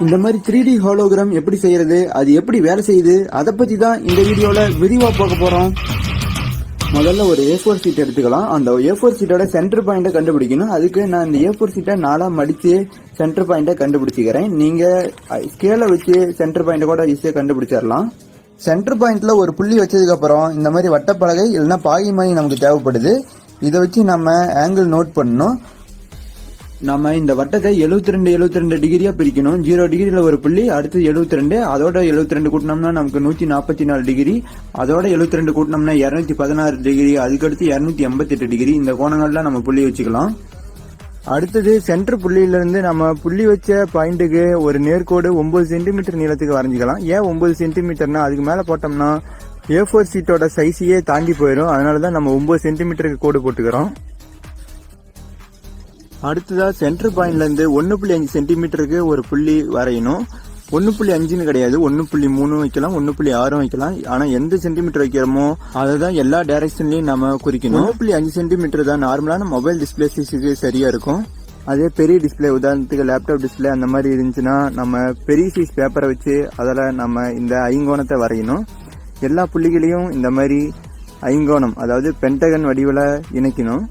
இந்த மாதிரி 3D hologram எப்படி செய்யறது, அது எப்படி வேலை செய்யுது, அதை பத்தி தான் இந்த வீடியோல விரிவா பார்க்க போறோம். முதல்ல ஒரு A4 சீட் எடுத்துக்கலாம். அந்த A4 சீட்டோட சென்டர் பாயிண்ட கண்டுபிடிக்கணும். அதுக்கு நான் இந்த A4 சீட்டை 4 மடிச்சு சென்டர் பாயிண்ட கண்டுபிடிச்சிக்கிறேன். நீங்க ஸ்கேலை வச்சு சென்டர் பாயிண்ட கூட ஈஸியா கண்டுபிடிச்சிடலாம். சென்டர் பாயிண்ட்ல ஒரு புள்ளி வச்சதுக்கு அப்புறம் இந்த மாதிரி வட்டப்பலகை இல்லைன்னா பாகிமாய் நமக்கு தேவைப்படுது. இதை வச்சு நம்ம ஆங்கிள் நோட் பண்ணணும். நம்ம இந்த வட்டத்தை 72 டிகிரியா பிரிக்கணும். 0 டிகிரியில ஒரு புள்ளி, அடுத்து 72, அதோட 72 கூட்டினோம்னா நமக்கு 144 டிகிரி, அதோட 72 கூட்டினோம்னா 216 டிகிரி, அதுக்கடுத்து 288 டிகிரி. இந்த கோணங்கள்ல நம்ம புள்ளி வச்சுக்கலாம். அடுத்தது சென்டர் புள்ளியில இருந்து நம்ம புள்ளி வச்ச பாயிண்ட்டுக்கு ஒரு நேர்கோடு 9 சென்டிமீட்டர் நீளத்துக்கு வரைஞ்சிக்கலாம். ஏன் 9 சென்டிமீட்டர்னா அதுக்கு மேல போட்டோம்னா A4 சீட்டோட சைஸையே தாண்டி போயிடும். அதனாலதான் நம்ம 9 சென்டிமீட்டருக்கு கோடு போட்டுக்கிறோம். அடுத்ததா சென்டர் பாயிண்ட்ல இருந்து 1.5 சென்டிமீட்டருக்கு ஒரு புள்ளி வரையணும். 1.5ன்னு கிடையாது, 1.3 வைக்கலாம், 1.6 வைக்கலாம். ஆனா எந்த சென்டிமீட்டர் வைக்கிறோமோ அதை தான் எல்லா டைரக்ஷன்லயும் நம்ம குறிக்கணும். 1.5 சென்டிமீட்டர் தான் நார்மலான மொபைல் டிஸ்பிளே சைஸுக்கு சரியா இருக்கும். அதே பெரிய டிஸ்பிளே, உதாரணத்துக்கு லேப்டாப் டிஸ்பிளே அந்த மாதிரி இருந்துச்சுன்னா நம்ம பெரிய சைஸ் பேப்பரை வச்சு அதில் நம்ம இந்த ஐங்கோணத்தை வரையணும். எல்லா புள்ளிகளையும் இந்த மாதிரி ஐங்கோணம், அதாவது பென்டகன் வடிவில் இணைக்கணும்.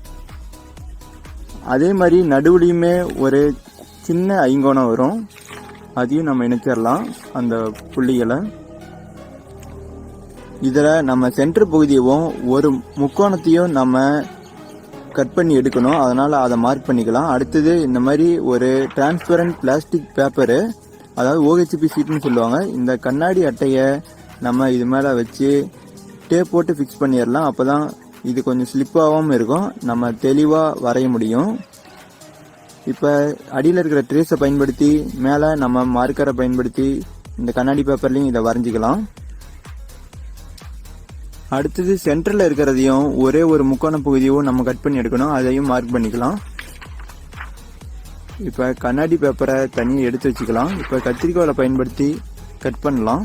அதே மாதிரி நடுவுலையுமே ஒரு சின்ன ஐங்கோணம் வரும், அதையும் நம்ம இணைச்சிடலாம் அந்த புள்ளிகளை. இதில் நம்ம சென்டர் பகுதியவும் ஒரு முக்கோணத்தையும் நம்ம கட் பண்ணி எடுக்கணும். அதனால அதை மார்க் பண்ணிக்கலாம். அடுத்தது இந்த மாதிரி ஒரு டிரான்ஸ்பரண்ட் பிளாஸ்டிக் பேப்பரு, அதாவது OHP சீட்னு சொல்லுவாங்க. இந்த கண்ணாடி அட்டையை நம்ம இது மேலே வச்சு டேப் போட்டு ஃபிக்ஸ் பண்ணிடலாம். அப்போதான் இது கொஞ்சம் ஸ்லிப்பாகவும் இருக்கும், நம்ம தெளிவாக வரைய முடியும். இப்போ அடியில் இருக்கிற ட்ரேஸை பயன்படுத்தி மேலே நம்ம மார்க்கரை பயன்படுத்தி இந்த கண்ணாடி பேப்பர்லையும் இதை வரைஞ்சிக்கலாம். அடுத்தது சென்டரில் இருக்கிறதையும் ஒரே ஒரு முக்கோண பகுதியும் நம்ம கட் பண்ணி எடுக்கணும், அதையும் மார்க் பண்ணிக்கலாம். இப்போ கண்ணாடி பேப்பரை தனியாக எடுத்து வச்சுக்கலாம். இப்போ கத்திரிக்கோலை பயன்படுத்தி கட் பண்ணலாம்.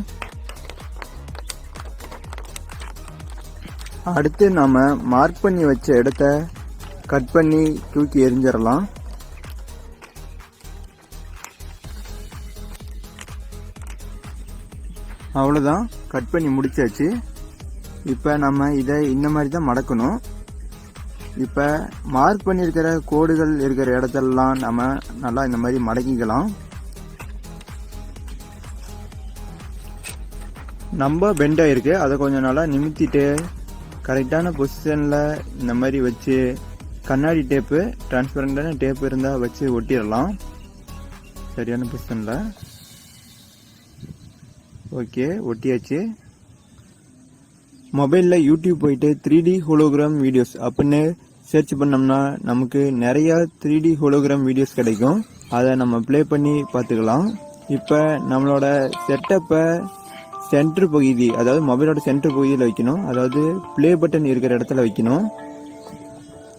அடுத்து நாம மார்க் பண்ணி வச்ச இடத்த கட் பண்ணி தூக்கி எரிஞ்சிடலாம். அவ்வளோதான், கட் பண்ணி முடிச்சாச்சு. இப்போ நம்ம இதை இந்த மாதிரி தான் மடக்கணும். இப்போ மார்க் பண்ணியிருக்கிற கோடுகள் இருக்கிற இடத்தெல்லாம் நம்ம நல்லா இந்த மாதிரி மடக்கிக்கலாம். நம்ம பெண்டாக இருக்கு, அதை கொஞ்சம் நல்லா நிமித்திட்டு கரெக்டான பொசிஷனில் இந்த மாதிரி வச்சு கண்ணாடி டேப்பு, டிரான்ஸ்பரண்டான டேப்பு இருந்தால் வச்சு ஒட்டிடலாம் சரியான பொசிஷனில். ஓகே, ஒட்டியாச்சு. மொபைலில் யூடியூப் போயிட்டு 3D ஹோலோகிராம் வீடியோஸ் அப்படின்னு சர்ச் பண்ணோம்னா நமக்கு நிறையா 3D ஹோலோகிராம் வீடியோஸ் கிடைக்கும். அதை நம்ம ப்ளே பண்ணி பார்த்துக்கலாம். இப்போ நம்மளோட செட்டப்பை சென்டர் பகுதி, அதாவது மொபைலோட சென்டர் பகுதியில் வைக்கணும். அதாவது ப்ளே பட்டன் இருக்கிற இடத்துல வைக்கணும்.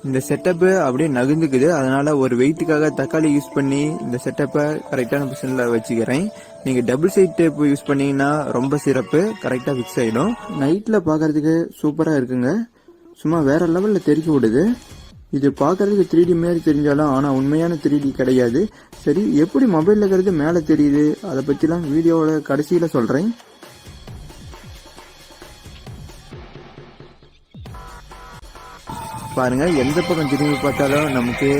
இந்த செட்டப்பு அப்படியே நகர்ந்துக்குது, அதனால ஒரு வெயிட்டுக்காக தக்காளி யூஸ் பண்ணி இந்த செட்டப்பை கரெக்டான பொசிஷனில் வச்சுக்கிறேன். நீங்கள் டபுள் சைட் டேப் யூஸ் பண்ணீங்கன்னா ரொம்ப சிறப்பு, கரெக்டாக ஃபிக்ஸ் ஆகிடும். நைட்டில் பார்க்கறதுக்கு சூப்பராக இருக்குங்க, சும்மா வேற லெவலில் தெரிக்க விடுது. இது பார்க்கறதுக்கு 3D மாதிரி தெரிஞ்சாலும் ஆனால் உண்மையான 3D கிடையாது. சரி, எப்படி மொபைலில் இருக்கிறது மேலே தெரியுது அதை பற்றிலாம் வீடியோவோட கடைசியில் சொல்கிறேன். பாருங்க, எந்த பக்கம் திரும்பி பார்த்தாலும் நமக்கு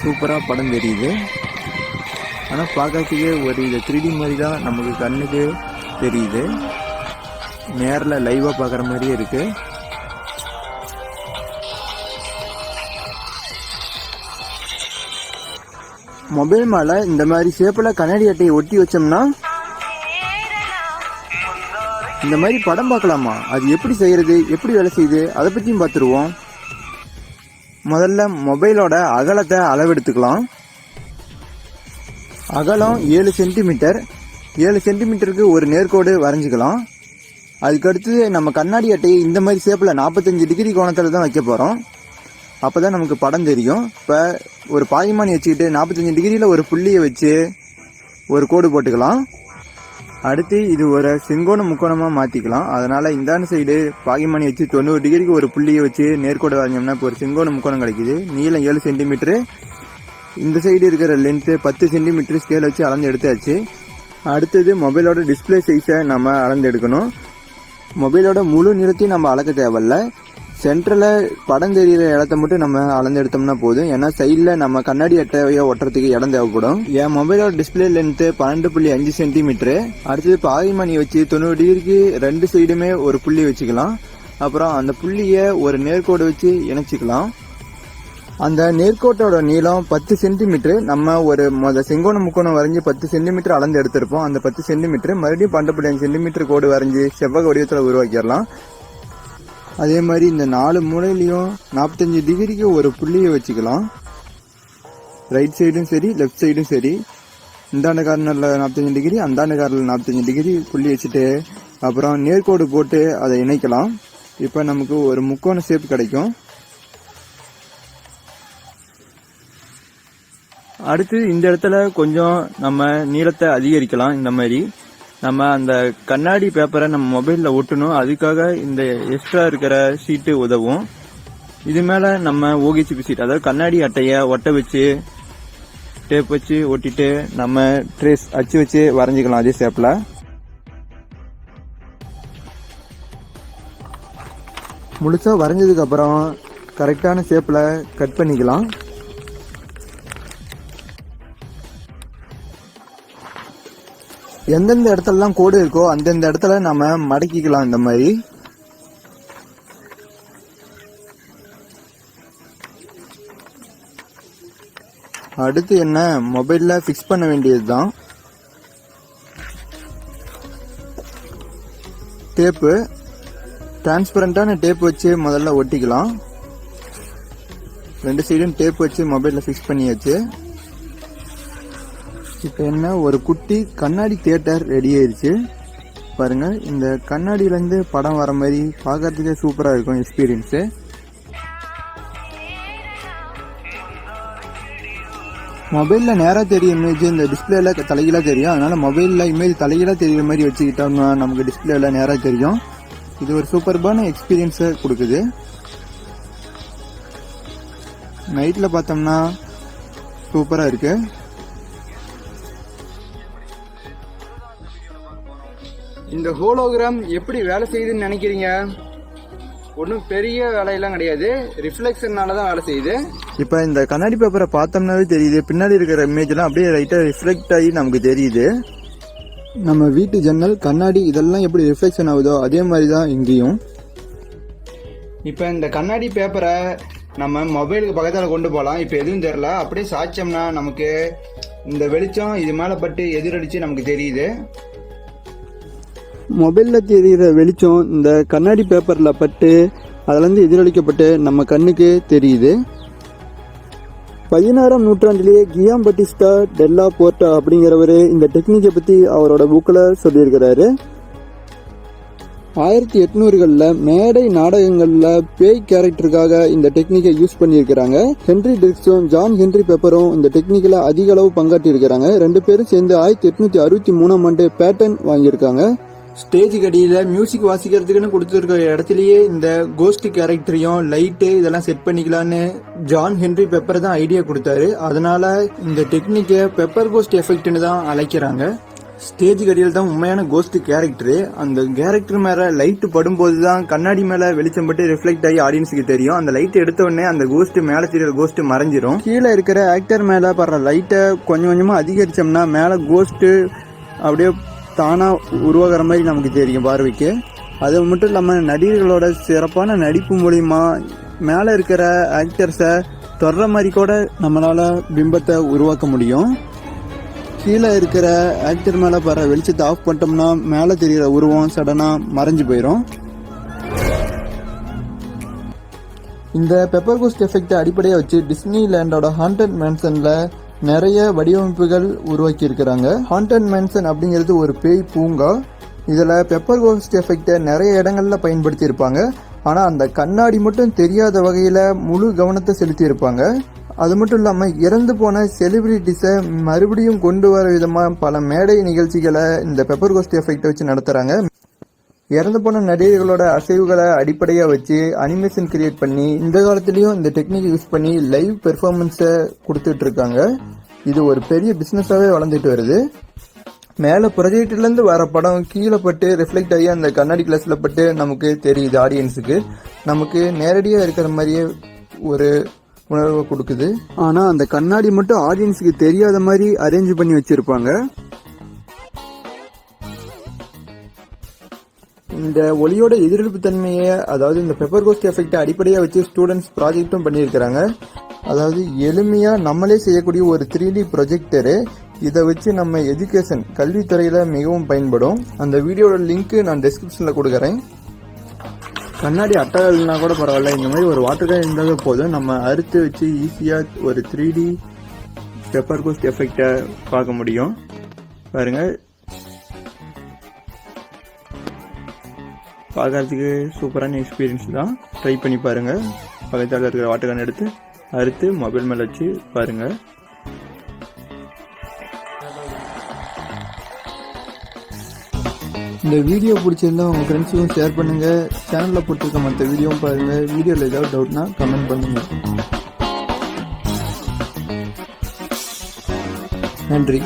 சூப்பராக படம் தெரியுது. ஆனால் பார்க்கறதுக்கு ஒரு இது 3D மாதிரி தான் நமக்கு கண்ணுக்கு தெரியுது. நேரில் லைவாக பார்க்குற மாதிரியே இருக்கு. மொபைல் மேலே இந்த மாதிரி ஷேப்பில் கண்ணாடி அட்டையை ஒட்டி வச்சோம்னா இந்த மாதிரி படம் பார்க்கலாமா? அது எப்படி செய்யறது, எப்படி வேலை செய்யுது, அதை பற்றியும் பார்த்துருவோம். முதல்ல மொபைலோட அகலத்தை அளவெடுத்துக்கலாம். அகலம் 7 சென்டிமீட்டர். 7 சென்டிமீட்டருக்கு ஒரு நேர்கோடு வரைஞ்சிக்கலாம். அதுக்கடுத்து நம்ம கண்ணாடி அட்டையை இந்த மாதிரி ஷேப்பில் 45 டிகிரி கோணத்தில் தான் வைக்க போகிறோம். அப்போ தான் நமக்கு படம் தெரியும். இப்போ ஒரு பாய்மானி வச்சுக்கிட்டு 45 டிகிரியில் ஒரு புள்ளியை வச்சு ஒரு கோடு போட்டுக்கலாம். அடுத்து இது ஒரு செங்கோண முக்கோணமாக மாற்றிக்கலாம். அதனால் இந்தாண்டு சைடு பாகிமணி வச்சு 90 டிகிரிக்கு ஒரு புள்ளியை வச்சு நேர்கோடு வரைஞ்சோம்னா இப்போ ஒரு செங்கோண முக்கோணம் கிடைக்குது. நீளம் 7 சென்டிமீட்ரு, இந்த சைடு இருக்கிற லென்த்து 10 சென்டிமீட்ரு ஸ்கேல் வச்சு அளந்து எடுத்தாச்சு. அடுத்தது மொபைலோட டிஸ்பிளே சைஸை நம்ம அளந்து எடுக்கணும். மொபைலோட முழு நீளத்தையும் நம்ம அளக்க தேவையில்ல, சென்டரில் படம் தெரிகிற இடத்த மட்டும் நம்ம அளந்து எடுத்தோம்னா போதும். ஏன்னா சைடில் நம்ம கண்ணாடி அட்டையோ ஒட்டுறதுக்கு இடம் தேவைப்படும். என் மொபைலோட டிஸ்பிளே லென்த்து 12.5 சென்டிமீட்ரு. அடுத்தது பாகிமணி வச்சு 90 டிகிரிக்கு 2 சைடுமே ஒரு புள்ளி வச்சுக்கலாம். அப்புறம் அந்த புள்ளியை ஒரு நேர்கோடு வச்சு இணைச்சிக்கலாம். அந்த நேர்கோட்டோட நீளம் 10 சென்டிமீட்ரு. நம்ம ஒரு செங்கோண முக்கோணம் வரைஞ்சி 10 சென்டிமீட்டர் அளந்து எடுத்திருப்போம். அந்த 10 சென்டிமீட்டர் மறுபடியும் 12.5 சென்டிமீட்டர் கோடு வரைஞ்சி செவ்வக வடிவத்தில் உருவாக்கிடலாம். அதே மாதிரி இந்த 4 மூலையிலையும் 45 டிகிரிக்கு ஒரு புள்ளியை வச்சுக்கலாம். ரைட் சைடும் சரி, லெஃப்ட் சைடும் சரி. இந்தாண்ட கார்னரில் 45 டிகிரி, அந்தாண்ட கார்னரில் 45 டிகிரி புள்ளி வச்சுட்டு அப்புறம் நேர்கோடு போட்டு அதை இணைக்கலாம். இப்போ நமக்கு ஒரு முக்கோண ஷேப் கிடைக்கும். அடுத்து இந்த இடத்துல கொஞ்சம் நம்ம நீளத்தை அதிகரிக்கலாம். இந்த மாதிரி நம்ம அந்த கண்ணாடி பேப்பரை நம்ம மொபைலில் ஒட்டணும். அதுக்காக இந்த எக்ஸ்ட்ரா இருக்கிற ஷீட்டு உதவும். இது மேலே நம்ம ஓகிசிபி ஷீட், அதாவது கண்ணாடி அட்டையை ஒட்ட வச்சு டேப் வச்சு ஒட்டிட்டு நம்ம ட்ரேஸ் அச்சு வச்சு வரைஞ்சிக்கலாம். அதே ஷேப்பில் முழுசாக வரைஞ்சதுக்கப்புறம் கரெக்டான ஷேப்பில் கட் பண்ணிக்கலாம். எந்தெந்த இடத்துலலாம் கோடு இருக்கோ அந்தந்த இடத்துல நம்ம மடக்கிக்கலாம். இந்த மாதிரி அடுத்து என்ன, மொபைலில் ஃபிக்ஸ் பண்ண வேண்டியது தான். டேப்பு, டிரான்ஸ்பரண்டான டேப் வச்சு முதல்ல ஒட்டிக்கலாம். 2 சைடும் டேப் வச்சு மொபைலில் ஃபிக்ஸ் பண்ணியாச்சு. இப்போ என்ன, ஒரு குட்டி கண்ணாடி தியேட்டர் ரெடி ஆயிடுச்சு பாருங்க. இந்த கண்ணாடியிலேருந்து படம் வர மாதிரி பார்க்கறதுக்கே சூப்பராக இருக்கும் எக்ஸ்பீரியன்ஸு. மொபைலில் நேராக தெரியும் இமேஜ் இந்த டிஸ்பிளேல தலைகீழாக தெரியும். அதனால மொபைலில் இமேஜ் தலைகீழாக தெரியுற மாதிரி வச்சுக்கிட்டோம்னா நமக்கு டிஸ்பிளேல நேராக தெரியும். இது ஒரு சூப்பர்பான எக்ஸ்பீரியன்ஸை கொடுக்குது. நைட்டில் பார்த்தோம்னா சூப்பராக இருக்கு. இந்த ஹோலோகிராம் எப்படி வேலை செய்யுதுன்னு நினைக்கிறீங்க? ஒன்றும் பெரிய வேலையெல்லாம் கிடையாது, ரிஃப்ளெக்ஷனால தான் வேலை செய்யுது. இப்போ இந்த கண்ணாடி பேப்பரை பார்த்தோம்னாவே தெரியுது, பின்னாடி இருக்கிற இமேஜ்லாம் அப்படியே லைட்டாக ரிஃப்ளெக்ட் ஆகி நமக்கு தெரியுது. நம்ம வீட்டு ஜன்னல், கண்ணாடி இதெல்லாம் எப்படி ரிஃப்ளெக்ஷன் ஆகுதோ அதே மாதிரி தான் இங்கேயும். இப்போ இந்த கண்ணாடி பேப்பரை நம்ம மொபைலுக்கு பக்கத்தில் கொண்டு போகலாம். இப்போ எதுவும் தெரில, அப்படியே சாய்ச்சோம்னா நமக்கு இந்த வெளிச்சம் இது மேலே பட்டு எதிரடிச்சு நமக்கு தெரியுது. மொபைலில் தெரிகிற வெளிச்சம் இந்த கண்ணாடி பேப்பரில் பட்டு அதுலேருந்து எதிரொலிக்கப்பட்டு நம்ம கண்ணுக்கு தெரியுது. 16ஆம் நூற்றாண்டிலேயே கியாம் பட்டிஸ்டா டெல்லா போர்ட்டா அப்படிங்கிறவர் இந்த டெக்னிக்கை பற்றி அவரோட புக்கில் சொல்லியிருக்கிறாரு. 1800களில் மேடை நாடகங்களில் பேய் கேரக்டருக்காக இந்த டெக்னிக்கை யூஸ் பண்ணியிருக்கிறாங்க. ஹென்ரி டிரிக்ஸும் ஜான் ஹென்ரி பெப்பரும் இந்த டெக்னிக்கில் அதிக அளவு பங்காற்றியிருக்கிறாங்க. 2 பேரும் சேர்ந்து 1863ஆம் ஆண்டு பேட்டன் வாங்கியிருக்காங்க. ஸ்டேஜுக்கு அடியில் மியூசிக் வாசிக்கிறதுக்குன்னு கொடுத்துருக்க இடத்துலயே இந்த கோஸ்ட் கேரக்டரையும் லைட்டு இதெல்லாம் செட் பண்ணிக்கலான்னு ஜான் ஹென்ரி பெப்பர் தான் ஐடியா கொடுத்தாரு. அதனால இந்த டெக்னிக்கை பெப்பர் கோஸ்ட் எஃபெக்ட்னு தான் அழைக்கிறாங்க. ஸ்டேஜுக்கு அடியில் தான் உண்மையான கோஸ்ட் கேரக்டரு. அந்த கேரக்டர் மேலே லைட்டு படும்போது தான் கண்ணாடி மேலே வெளிச்சம் பட்டு ரிஃப்ளெக்ட் ஆகி ஆடியன்ஸுக்கு தெரியும். அந்த லைட் எடுத்த உடனே அந்த கோஸ்ட் மேலே தெரியுற கோஸ்ட் மறைஞ்சிரும். கீழே இருக்கிற ஆக்டர் மேலே படுற லைட்டை கொஞ்சம் கொஞ்சமாக அதிகரிச்சோம்னா மேலே கோஸ்ட்டு அப்படியே தானாக உருவாகிற மாதிரி நமக்கு தெரியும் பார்வைக்கு. அது மட்டும் இல்லாமல் நடிகர்களோட சிறப்பான நடிப்பு மூலிமா மேலே இருக்கிற ஆக்டர்ஸை தொடுற மாதிரி கூட நம்மளால் பிம்பத்தை உருவாக்க முடியும். கீழே இருக்கிற ஆக்டர் மேலே படுற வெளிச்சத்தை ஆஃப் பண்ணிட்டோம்னா மேலே தெரிகிற உருவம் சடனாக மறைஞ்சு போயிடும். இந்த பெப்பர் கோஸ்ட் எஃபெக்டை அடிப்படையாக வச்சு டிஸ்னி லேண்டோட ஹாண்டட் மேன்சனில் நிறைய வடிவமைப்புகள் உருவாக்கி இருக்கிறாங்க. ஹாண்டட் மேன்சன் அப்படிங்கிறது ஒரு பேய் பூங்கா. இதில் பெப்பர் கோஸ்ட் எஃபெக்டை நிறைய இடங்களில் பயன்படுத்தி இருப்பாங்க. ஆனால் அந்த கண்ணாடி மட்டும் தெரியாத வகையில் முழு கவனத்தை செலுத்தி இருப்பாங்க. அது மட்டும் இல்லாமல் இறந்து போன செலிபிரிட்டிஸை மறுபடியும் கொண்டு வர விதமாக பல மேடை நிகழ்ச்சிகளை இந்த பெப்பர் கோஸ்ட் எஃபெக்டை வச்சு நடத்துகிறாங்க. இறந்து போன நடிகர்களோட அசைவுகளை அடிப்படையாக வச்சு அனிமேஷன் கிரியேட் பண்ணி இந்த காலத்துலேயும் இந்த டெக்னிக் யூஸ் பண்ணி லைவ் பெர்ஃபார்மன்ஸை கொடுத்துட்டு இருக்காங்க. இது ஒரு பெரிய பிஸ்னஸாகவே வளர்ந்துட்டு வருது. மேலே ப்ரொஜெக்டர்லேருந்து வர படம் கீழே பட்டு ரிஃப்ளெக்ட் ஆகி அந்த கண்ணாடி கிளாஸில் பட்டு நமக்கு தெரியுது. ஆடியன்ஸுக்கு நமக்கு நேரடியாக இருக்கிற மாதிரியே ஒரு உணர்வை கொடுக்குது. ஆனால் அந்த கண்ணாடி மட்டும் ஆடியன்ஸுக்கு தெரியாத மாதிரி அரேஞ்ச் பண்ணி வச்சுருப்பாங்க. இந்த ஒளியோட எதிரொலிப்பு தன்மையை, அதாவது இந்த பெப்பர் கோஸ்ட் எஃபெக்டை அடிப்படையாக வச்சு ஸ்டூடெண்ட்ஸ் ப்ராஜெக்டும் பண்ணியிருக்கிறாங்க. அதாவது எளிமையாக நம்மளே செய்யக்கூடிய ஒரு 3D ப்ரொஜெக்டரு. இதை வச்சு நம்ம எஜுகேஷன் கல்வித்துறையில் மிகவும் பயன்படும். அந்த வீடியோட லிங்க்கு நான் டிஸ்கிரிப்ஷனில் கொடுக்குறேன். கண்ணாடி அட்டகல்னா கூட பரவாயில்ல, இந்த மாதிரி ஒரு வாட்டர் கேன் இருந்தாலே போதும். நம்ம அறுத்து வச்சு ஈஸியாக ஒரு 3D பெப்பர் கோஸ்ட் எஃபெக்டை பார்க்க முடியும். பாருங்கள், பார்க்கறதுக்கு சூப்பரான எக்ஸ்பீரியன்ஸ் தான். ட்ரை பண்ணி பாருங்கள். பக்கத்தில் இருக்கிற வாட்டர் கேன் எடுத்து அறுத்து மொபைல் மேலே வச்சு பாருங்கள். இந்த வீடியோ பிடிச்சிருந்தா உங்கள் ஃப்ரெண்ட்ஸுக்கும் ஷேர் பண்ணுங்கள். சேனலில் போட்டிருக்க மற்ற வீடியோவும் பாருங்கள். வீடியோவில் ஏதாவது டவுட்னா கமெண்ட் பண்ணுங்கள். நன்றி.